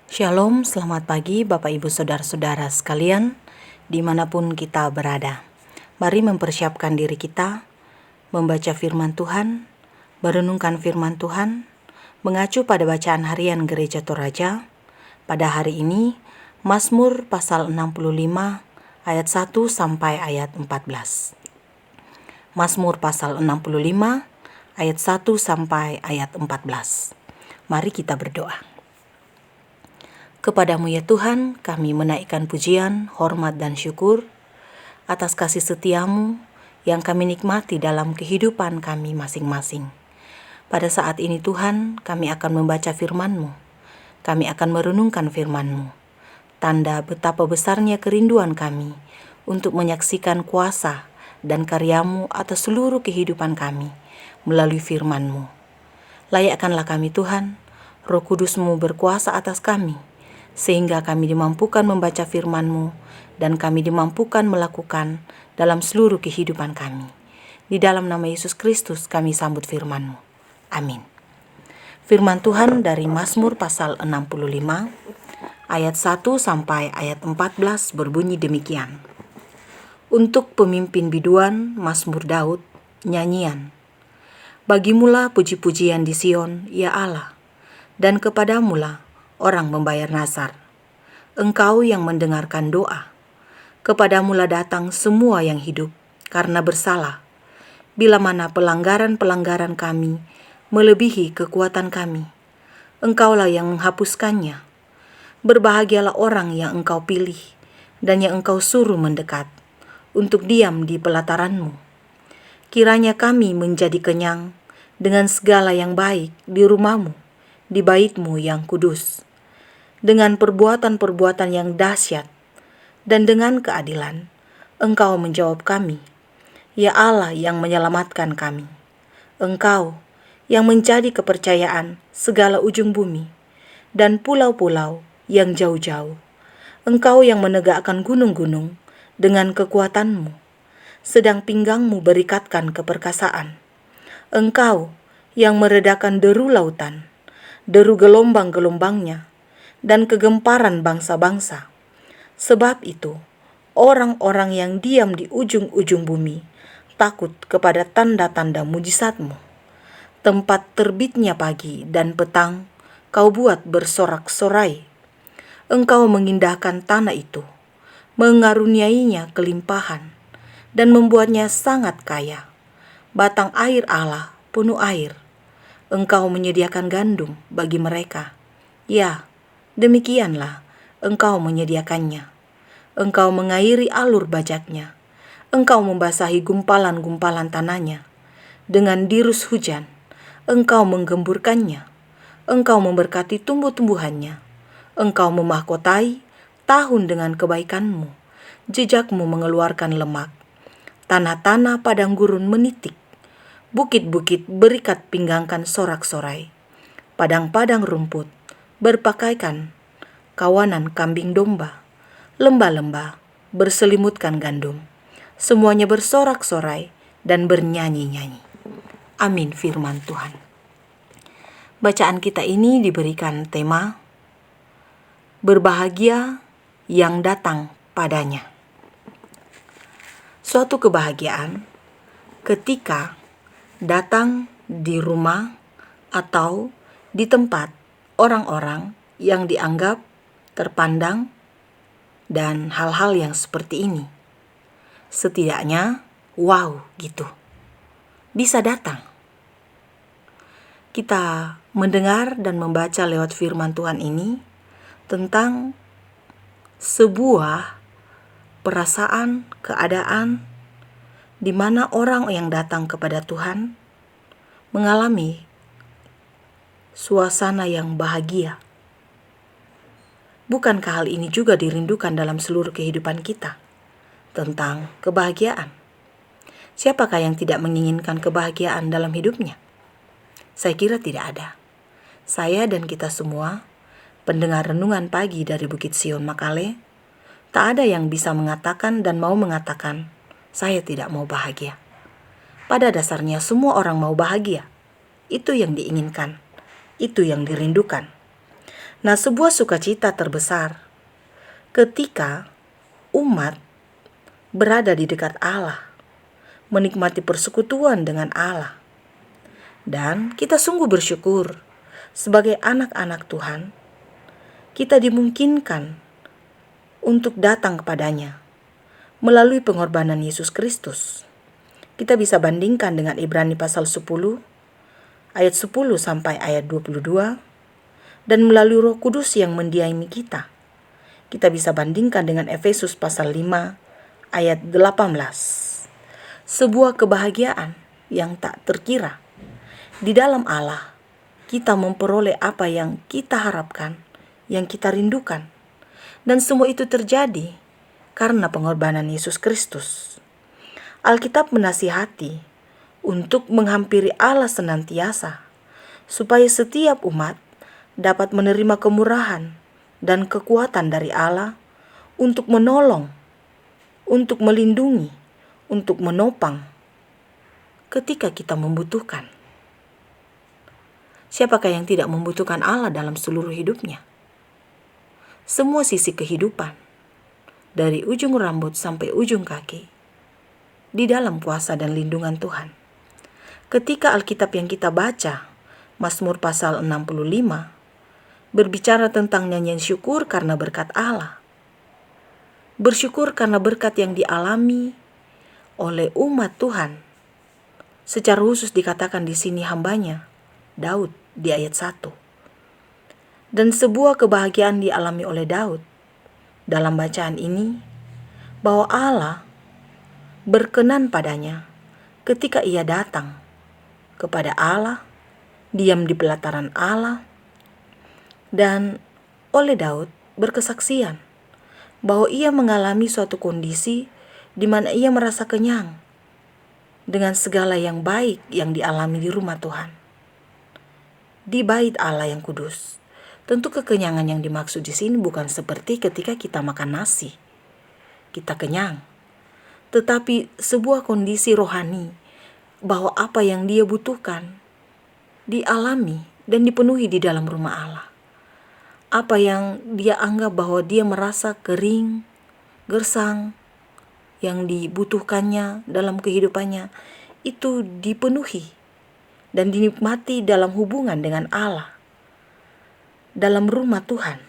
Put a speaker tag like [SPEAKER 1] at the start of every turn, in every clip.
[SPEAKER 1] Shalom, selamat pagi Bapak Ibu Saudara-saudara sekalian, dimanapun kita berada. Mari mempersiapkan diri kita, membaca firman Tuhan, merenungkan firman Tuhan, mengacu pada bacaan harian Gereja Toraja. Pada hari ini, Mazmur pasal 65 ayat 1 sampai ayat 14. Mazmur pasal 65 ayat 1 sampai ayat 14. Mari kita berdoa. Kepadamu ya Tuhan, kami menaikkan pujian, hormat dan syukur atas kasih setiamu yang kami nikmati dalam kehidupan kami masing-masing. Pada saat ini Tuhan, kami akan membaca firman-Mu. Kami akan merenungkan firman-Mu. Tanda betapa besarnya kerinduan kami untuk menyaksikan kuasa dan karya-Mu atas seluruh kehidupan kami melalui firman-Mu. Layakkanlah kami Tuhan, Roh Kudus-Mu berkuasa atas kami, sehingga kami dimampukan membaca firman-Mu dan kami dimampukan melakukan dalam seluruh kehidupan kami. Di dalam nama Yesus Kristus kami sambut firman-Mu. Amin. Firman Tuhan dari Mazmur pasal 65 ayat 1 sampai ayat 14 berbunyi demikian. Untuk pemimpin biduan Mazmur Daud, nyanyian. Bagimulah puji-pujian di Sion, ya Allah, dan kepadamulah orang membayar nazar. Engkau yang mendengarkan doa. Kepadamulah datang semua yang hidup karena bersalah. Bila mana pelanggaran-pelanggaran kami melebihi kekuatan kami, Engkaulah yang menghapuskannya. Berbahagialah orang yang Engkau pilih dan yang Engkau suruh mendekat untuk diam di pelataran-Mu. Kiranya kami menjadi kenyang dengan segala yang baik di rumah-Mu, di bait-Mu yang kudus, dengan perbuatan-perbuatan yang dahsyat, dan dengan keadilan, Engkau menjawab kami, ya Allah yang menyelamatkan kami. Engkau yang menjadi kepercayaan segala ujung bumi, dan pulau-pulau yang jauh-jauh. Engkau yang menegakkan gunung-gunung dengan kekuatan-Mu, sedang pinggang-Mu berikatkan keperkasaan. Engkau yang meredakan deru lautan, deru gelombang-gelombangnya, dan kegemparan bangsa-bangsa. Sebab itu, orang-orang yang diam di ujung-ujung bumi takut kepada tanda-tanda mujizat-Mu. Tempat terbitnya pagi dan petang, Kau buat bersorak-sorai. Engkau mengindahkan tanah itu, mengaruniainya kelimpahan, dan membuatnya sangat kaya. Batang air Allah penuh air. Engkau menyediakan gandum bagi mereka. Ya, demikianlah Engkau menyediakannya. Engkau mengairi alur bajaknya. Engkau membasahi gumpalan-gumpalan tanahnya. Dengan dirus hujan, Engkau menggemburkannya. Engkau memberkati tumbuh-tumbuhannya. Engkau memahkotai tahun dengan kebaikan-Mu. Jejak-Mu mengeluarkan lemak. Tanah-tanah padang gurun menitik. Bukit-bukit berikat pinggangkan sorak-sorai. Padang-padang rumput berpakaikan kawanan kambing domba. Lembah-lembah berselimutkan gandum. Semuanya bersorak-sorai dan bernyanyi-nyanyi. Amin firman Tuhan. Bacaan kita ini diberikan tema berbahagia yang datang padanya. Suatu kebahagiaan ketika datang di rumah atau di tempat orang-orang yang dianggap terpandang dan hal-hal yang seperti ini. Setidaknya, wow gitu. Bisa datang. Kita mendengar dan membaca lewat firman Tuhan ini tentang sebuah perasaan, keadaan di mana orang yang datang kepada Tuhan mengalami suasana yang bahagia. Bukankah hal ini juga dirindukan dalam seluruh kehidupan kita? Tentang kebahagiaan. Siapakah yang tidak menginginkan kebahagiaan dalam hidupnya? Saya kira tidak ada. Saya dan kita semua, pendengar renungan pagi dari Bukit Sion Makale, tak ada yang bisa mengatakan dan mau mengatakan, saya tidak mau bahagia. Pada dasarnya semua orang mau bahagia. Itu yang diinginkan. Itu yang dirindukan. Nah, sebuah sukacita terbesar ketika umat berada di dekat Allah, menikmati persekutuan dengan Allah. Dan kita sungguh bersyukur sebagai anak-anak Tuhan, kita dimungkinkan untuk datang kepadanya melalui pengorbanan Yesus Kristus. Kita bisa bandingkan dengan Ibrani pasal 10 ayat 10 sampai ayat 22, dan melalui Roh Kudus yang mendiami kita. Kita bisa bandingkan dengan Efesus pasal 5 ayat 18. Sebuah kebahagiaan yang tak terkira. Di dalam Allah, kita memperoleh apa yang kita harapkan, yang kita rindukan. Dan semua itu terjadi karena pengorbanan Yesus Kristus. Alkitab menasihati untuk menghampiri Allah senantiasa, supaya setiap umat dapat menerima kemurahan dan kekuatan dari Allah untuk menolong, untuk melindungi, untuk menopang ketika kita membutuhkan. Siapakah yang tidak membutuhkan Allah dalam seluruh hidupnya? Semua sisi kehidupan, dari ujung rambut sampai ujung kaki, di dalam kuasa dan lindungan Tuhan. Ketika Alkitab yang kita baca, Mazmur pasal 65, berbicara tentang nyanyian syukur karena berkat Allah. Bersyukur karena berkat yang dialami oleh umat Tuhan. Secara khusus dikatakan di sini hambanya, Daud, di ayat 1. Dan sebuah kebahagiaan dialami oleh Daud dalam bacaan ini, bahwa Allah berkenan padanya ketika ia datang kepada Allah, diam di pelataran Allah, dan oleh Daud berkesaksian bahwa ia mengalami suatu kondisi di mana ia merasa kenyang dengan segala yang baik yang dialami di rumah Tuhan, di bait Allah yang kudus. Tentu kekenyangan yang dimaksud di sini bukan seperti ketika kita makan nasi, kita kenyang, tetapi sebuah kondisi rohani bahwa apa yang dia butuhkan dialami dan dipenuhi di dalam rumah Allah. Apa yang dia anggap bahwa dia merasa kering, gersang, yang dibutuhkannya dalam kehidupannya, itu dipenuhi dan dinikmati dalam hubungan dengan Allah, dalam rumah Tuhan.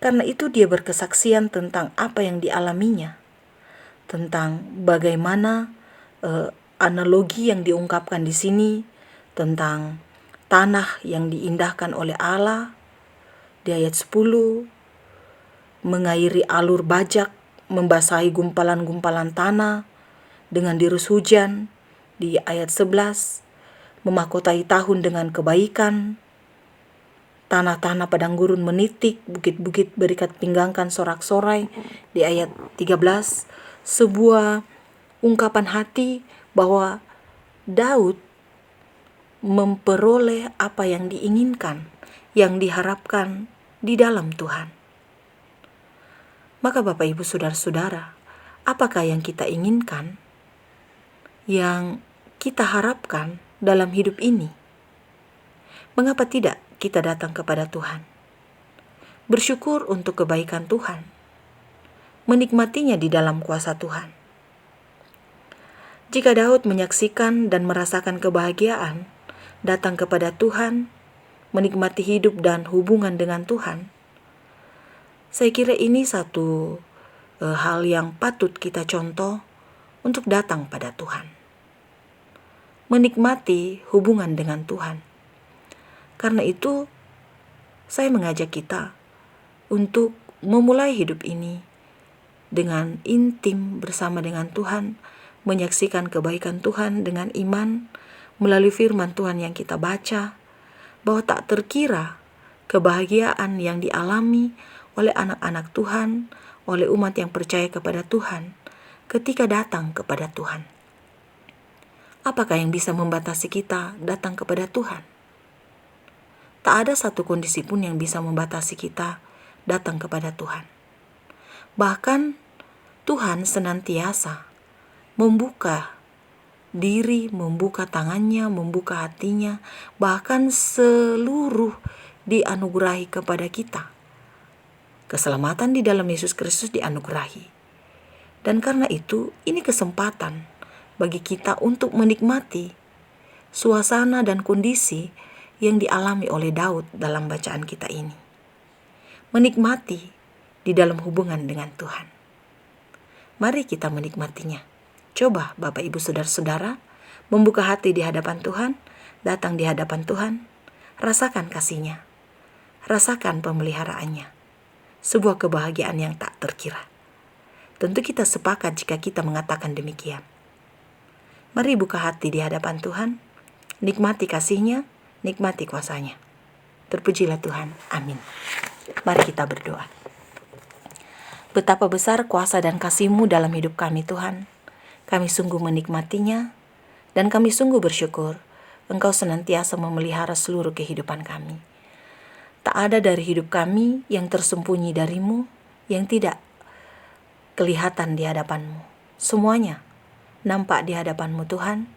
[SPEAKER 1] Karena itu dia berkesaksian tentang apa yang dialaminya, tentang bagaimana analogi yang diungkapkan di sini tentang tanah yang diindahkan oleh Allah di ayat 10, mengairi alur bajak, membasahi gumpalan-gumpalan tanah dengan dirus hujan di ayat 11, memahkotai tahun dengan kebaikan, tanah-tanah padang gurun menitik, bukit-bukit berikat pinggangkan sorak-sorai di ayat 13. Sebuah ungkapan hati bahwa Daud memperoleh apa yang diinginkan, yang diharapkan di dalam Tuhan. Maka Bapak Ibu Saudara-saudara, apakah yang kita inginkan, yang kita harapkan dalam hidup ini? Mengapa tidak kita datang kepada Tuhan? Bersyukur untuk kebaikan Tuhan, menikmatinya di dalam kuasa Tuhan. Jika Daud menyaksikan dan merasakan kebahagiaan, datang kepada Tuhan, menikmati hidup dan hubungan dengan Tuhan, saya kira ini satu hal yang patut kita contoh untuk datang pada Tuhan. Menikmati hubungan dengan Tuhan. Karena itu, saya mengajak kita untuk memulai hidup ini dengan intim bersama dengan Tuhan, menyaksikan kebaikan Tuhan dengan iman melalui firman Tuhan yang kita baca, bahwa tak terkira kebahagiaan yang dialami oleh anak-anak Tuhan, oleh umat yang percaya kepada Tuhan ketika datang kepada Tuhan. Apakah yang bisa membatasi kita datang kepada Tuhan? Tak ada satu kondisi pun yang bisa membatasi kita datang kepada Tuhan. Bahkan Tuhan senantiasa membuka diri, membuka tangannya, membuka hatinya, bahkan seluruh dianugerahi kepada kita. Keselamatan di dalam Yesus Kristus dianugerahi. Dan karena itu, ini kesempatan bagi kita untuk menikmati suasana dan kondisi yang dialami oleh Daud dalam bacaan kita ini. Menikmati di dalam hubungan dengan Tuhan. Mari kita menikmatinya. Coba Bapak Ibu Saudara-saudara membuka hati di hadapan Tuhan, datang di hadapan Tuhan, rasakan kasih-Nya, rasakan pemeliharaannya. Sebuah kebahagiaan yang tak terkira. Tentu kita sepakat jika kita mengatakan demikian. Mari buka hati di hadapan Tuhan, nikmati kasih-Nya, nikmati kuasa-Nya. Terpujilah Tuhan. Amin. Mari kita berdoa. Betapa besar kuasa dan kasih-Mu dalam hidup kami Tuhan. Kami sungguh menikmatinya, dan kami sungguh bersyukur Engkau senantiasa memelihara seluruh kehidupan kami. Tak ada dari hidup kami yang tersembunyi dari-Mu, yang tidak kelihatan di hadapan-Mu. Semuanya nampak di hadapan-Mu Tuhan,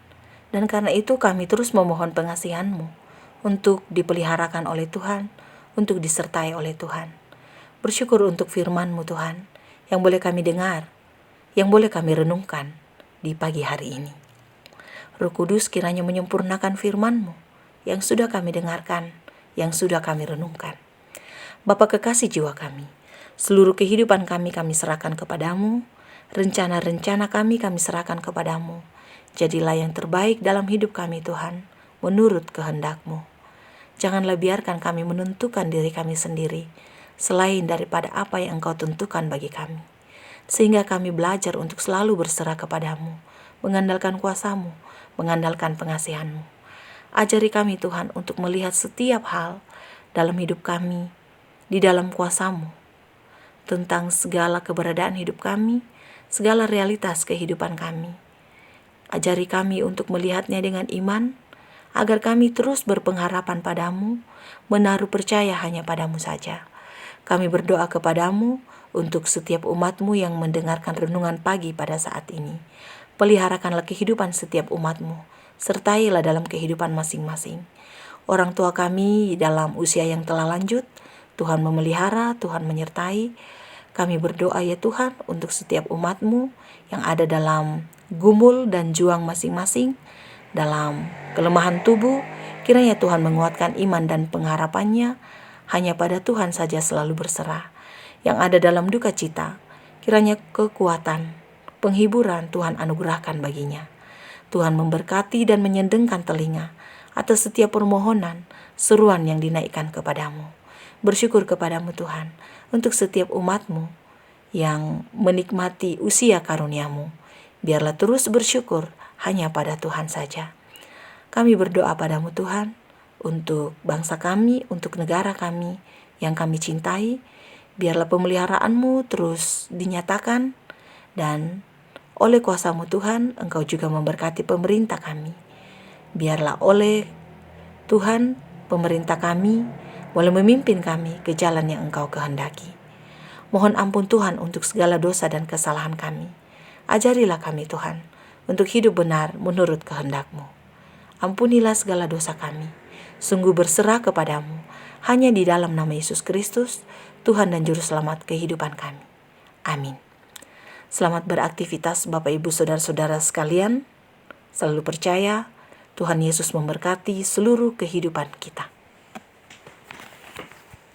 [SPEAKER 1] dan karena itu kami terus memohon pengasihan-Mu untuk dipeliharakan oleh Tuhan, untuk disertai oleh Tuhan. Bersyukur untuk firman-Mu Tuhan, yang boleh kami dengar, yang boleh kami renungkan di pagi hari ini. Roh Kudus kiranya menyempurnakan firman-Mu yang sudah kami dengarkan, yang sudah kami renungkan. Bapa kekasih jiwa kami, seluruh kehidupan kami serahkan kepadamu, rencana-rencana kami serahkan kepadamu. Jadilah yang terbaik dalam hidup kami Tuhan, menurut kehendak-Mu. Janganlah biarkan kami menentukan diri kami sendiri, selain daripada apa yang Engkau tentukan bagi kami. Sehingga kami belajar untuk selalu berserah kepadamu, mengandalkan kuasa-Mu, mengandalkan pengasihan-Mu. Ajari kami Tuhan untuk melihat setiap hal dalam hidup kami, di dalam kuasa-Mu, tentang segala keberadaan hidup kami, segala realitas kehidupan kami. Ajari kami untuk melihatnya dengan iman, agar kami terus berpengharapan padamu, menaruh percaya hanya padamu saja. Kami berdoa kepadamu untuk setiap umat-Mu yang mendengarkan renungan pagi pada saat ini. Peliharakanlah kehidupan setiap umat-Mu, sertailah dalam kehidupan masing-masing. Orang tua kami dalam usia yang telah lanjut, Tuhan memelihara, Tuhan menyertai. Kami berdoa ya Tuhan untuk setiap umat-Mu yang ada dalam gumul dan juang masing-masing, dalam kelemahan tubuh, kiranya Tuhan menguatkan iman dan pengharapannya, hanya pada Tuhan saja selalu berserah. Yang ada dalam duka cita, kiranya kekuatan, penghiburan Tuhan anugerahkan baginya. Tuhan memberkati dan menyendengkan telinga atas setiap permohonan, seruan yang dinaikkan kepadamu. Bersyukur kepadamu Tuhan, untuk setiap umat-Mu yang menikmati usia karunia-Mu. Biarlah terus bersyukur hanya pada Tuhan saja. Kami berdoa padamu Tuhan, untuk bangsa kami, untuk negara kami yang kami cintai. Biarlah pemeliharaan-Mu terus dinyatakan, dan oleh kuasa-Mu Tuhan, Engkau juga memberkati pemerintah kami. Biarlah oleh Tuhan, pemerintah kami boleh memimpin kami ke jalan yang Engkau kehendaki. Mohon ampun Tuhan untuk segala dosa dan kesalahan kami. Ajarilah kami Tuhan, untuk hidup benar menurut kehendak-Mu. Ampunilah segala dosa kami. Sungguh berserah kepadamu, hanya di dalam nama Yesus Kristus, Tuhan dan Juru Selamat kehidupan kami. Amin. Selamat beraktivitas Bapak Ibu Saudara-saudara sekalian. Selalu percaya Tuhan Yesus memberkati seluruh kehidupan kita.